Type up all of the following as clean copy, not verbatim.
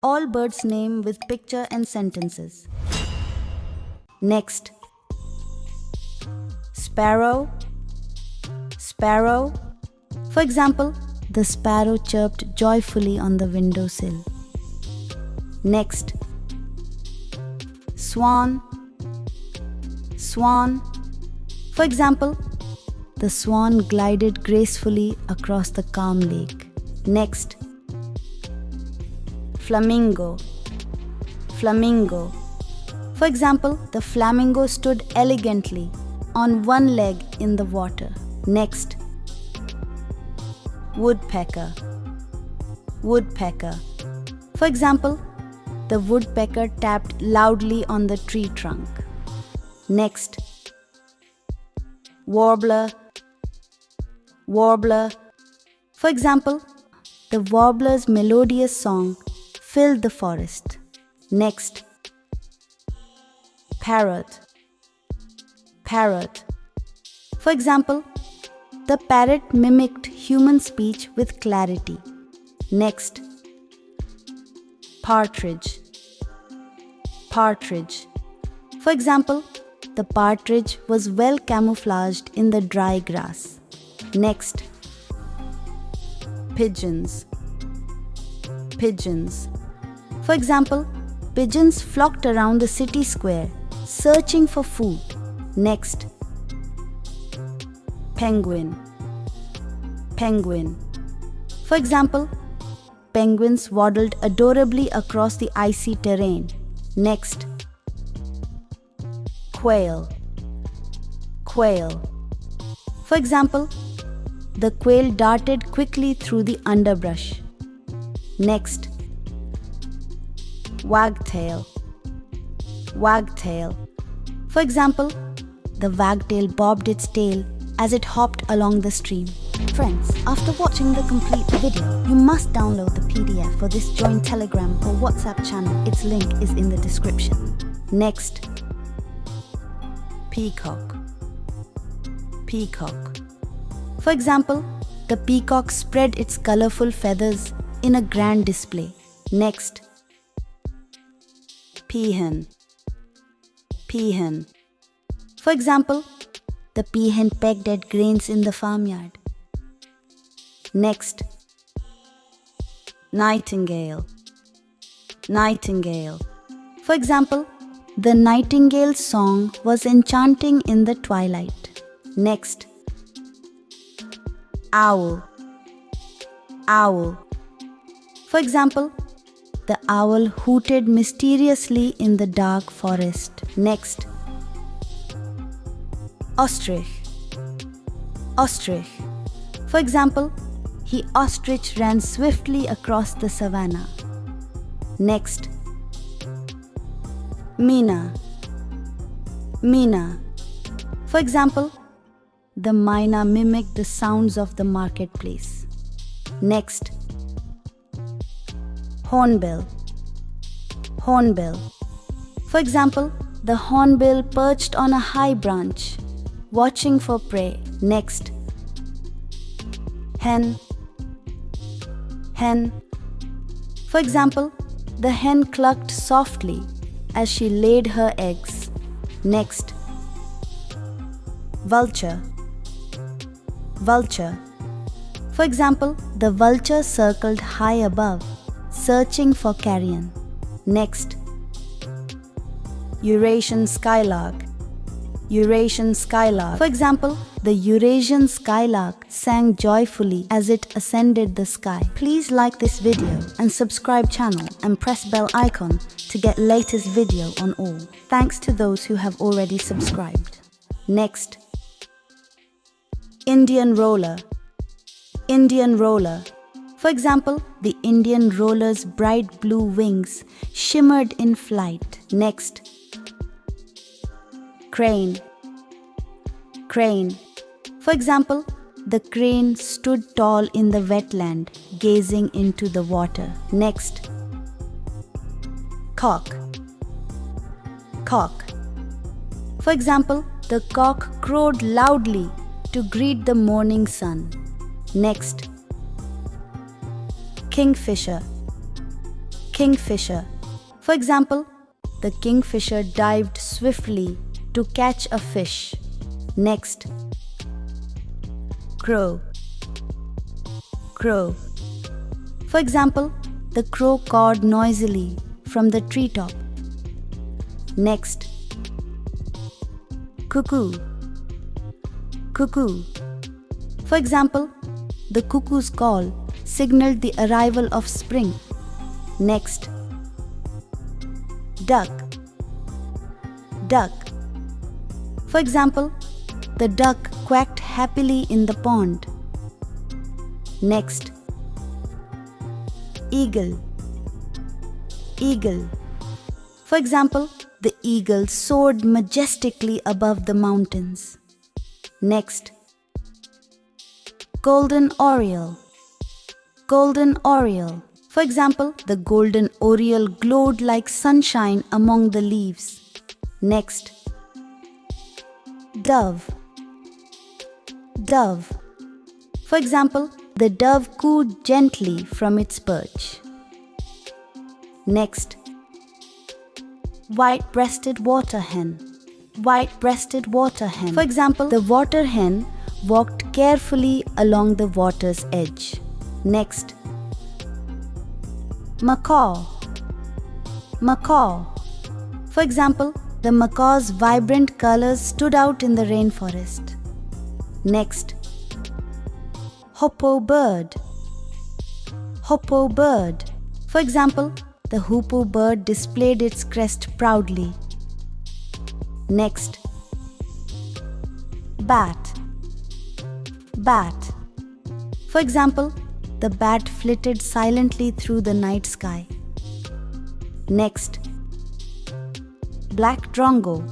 All birds' name with picture and sentences. Next. Sparrow. Sparrow. For example, the sparrow chirped joyfully on the windowsill. Next. Swan. Swan. For example, the swan glided gracefully across the calm lake. Next. Flamingo. Flamingo. For example, the flamingo stood elegantly on one leg in the water. Next. Woodpecker. Woodpecker. For example, the woodpecker tapped loudly on the tree trunk. Next. Warbler. Warbler. For example, the warbler's melodious song filled the forest. Next. Parrot. Parrot. For example, the parrot mimicked human speech with clarity. Next. Partridge. Partridge. For example, the partridge was well camouflaged in the dry grass. Next. Pigeons. Pigeons. For example, pigeons flocked around the city square, searching for food. Next. Penguin. Penguin. For example, penguins waddled adorably across the icy terrain. Next. Quail. Quail. For example, the quail darted quickly through the underbrush. Next. Wagtail. Wagtail. For example, the wagtail bobbed its tail as it hopped along the stream. Friends, after watching the complete video, you must download the PDF for this joint Telegram or WhatsApp channel. Its link is in the description. Next. Peacock. Peacock. For example, the peacock spread its colorful feathers in a grand display. Next. Peahen. Peahen. For example, the peahen pecked at grains in the farmyard. Next. Nightingale. Nightingale. For example, the nightingale's song was enchanting in the twilight. Next. Owl. Owl. For example, the owl hooted mysteriously in the dark forest. Next. Ostrich. Ostrich. For example, he ostrich ran swiftly across the savannah. Next. Myna. Myna. For example, the myna mimicked the sounds of the marketplace. Next. Hornbill. Hornbill. For example, the hornbill perched on a high branch, watching for prey. Next. Hen. Hen. For example, the hen clucked softly as she laid her eggs. Next. Vulture. Vulture. For example, the vulture circled high above, searching for carrion. Next. Eurasian skylark. Eurasian skylark. For example, the Eurasian skylark sang joyfully as it ascended the sky. Please like this video and subscribe channel and press bell icon to get latest video on all. Thanks to those who have already subscribed. Next. Indian roller. Indian roller. For example, the Indian roller's bright blue wings shimmered in flight. Next. Crane. Crane. For example, the crane stood tall in the wetland, gazing into the water. Next. Cock. Cock. For example, the cock crowed loudly to greet the morning sun. Next. Kingfisher. Kingfisher. For example, the kingfisher dived swiftly to catch a fish. Next, crow. Crow. For example, the crow cawed noisily from the treetop. Next, cuckoo. Cuckoo. For example, the cuckoo's call signaled the arrival of spring. Next, duck. Duck. For example, the duck quacked happily in the pond. Next, eagle. Eagle. For example, the eagle soared majestically above the mountains. Next, golden oriole. Golden oriole. For example, the golden oriole glowed like sunshine among the leaves. Next, dove. Dove. For example, the dove cooed gently from its perch. Next, white-breasted water hen. White-breasted water hen. For example, the water hen walked carefully along the water's edge. Next, macaw. Macaw. For example, the macaw's vibrant colors stood out in the rainforest. Next, hoopoe bird. Hoopoe bird. For example, the hoopoe bird displayed its crest proudly. Next, bat. Bat. For example, the bat flitted silently through the night sky. Next, black drongo.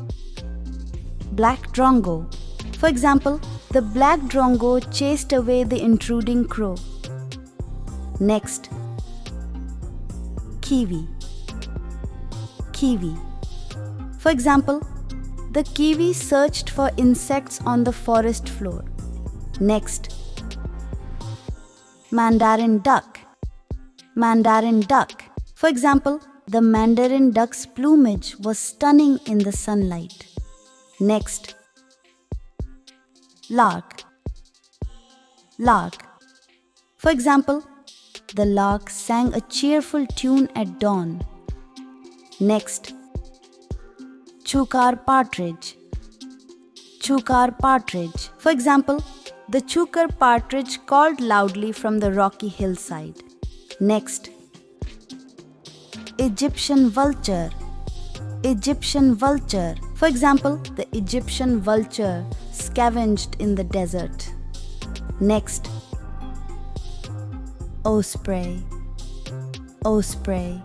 Black drongo. For example, the black drongo chased away the intruding crow. Next, kiwi. Kiwi. For example, the kiwi searched for insects on the forest floor. Next, mandarin duck. Mandarin duck. For example, the mandarin duck's plumage was stunning in the sunlight. Next, lark. Lark. For example, the lark sang a cheerful tune at dawn. Next, chukar partridge. Chukar partridge. For example, the chukar partridge called loudly from the rocky hillside. Next, Egyptian vulture. Egyptian vulture. For example, the Egyptian vulture scavenged in the desert. Next, osprey. Osprey.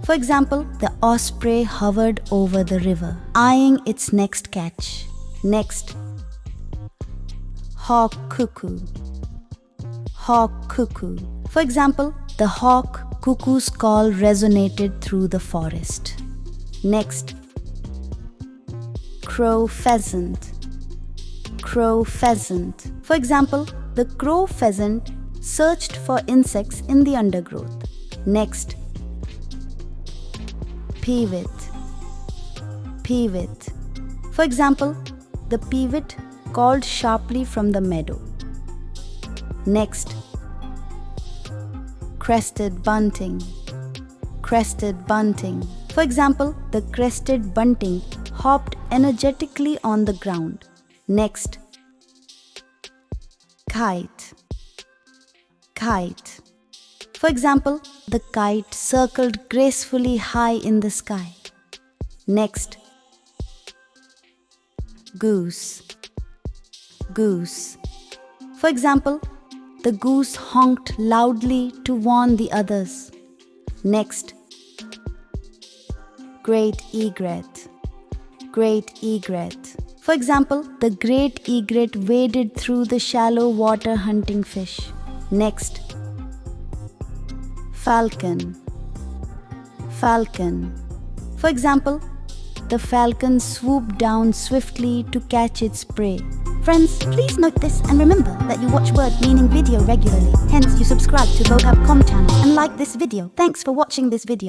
For example, the osprey hovered over the river, eyeing its next catch. Next, hawk cuckoo. Hawk cuckoo. For example, the hawk cuckoo's call resonated through the forest. Next, crow pheasant. Crow pheasant. For example, the crow pheasant searched for insects in the undergrowth. Next, peewit. Peewit. For example, the peewit called sharply from the meadow. Next, crested bunting. Crested bunting. For example, the crested bunting hopped energetically on the ground. Next, kite. Kite. For example, the kite circled gracefully high in the sky. Next, goose. Goose. For example, the goose honked loudly to warn the others. Next, great egret. Great egret. For example, the great egret waded through the shallow water hunting fish. Next, falcon. Falcon. For example, the falcon swooped down swiftly to catch its prey. Friends, please note this and remember that you watch word meaning video regularly. Hence, you subscribe to Vocab channel and like this video. Thanks for watching this video.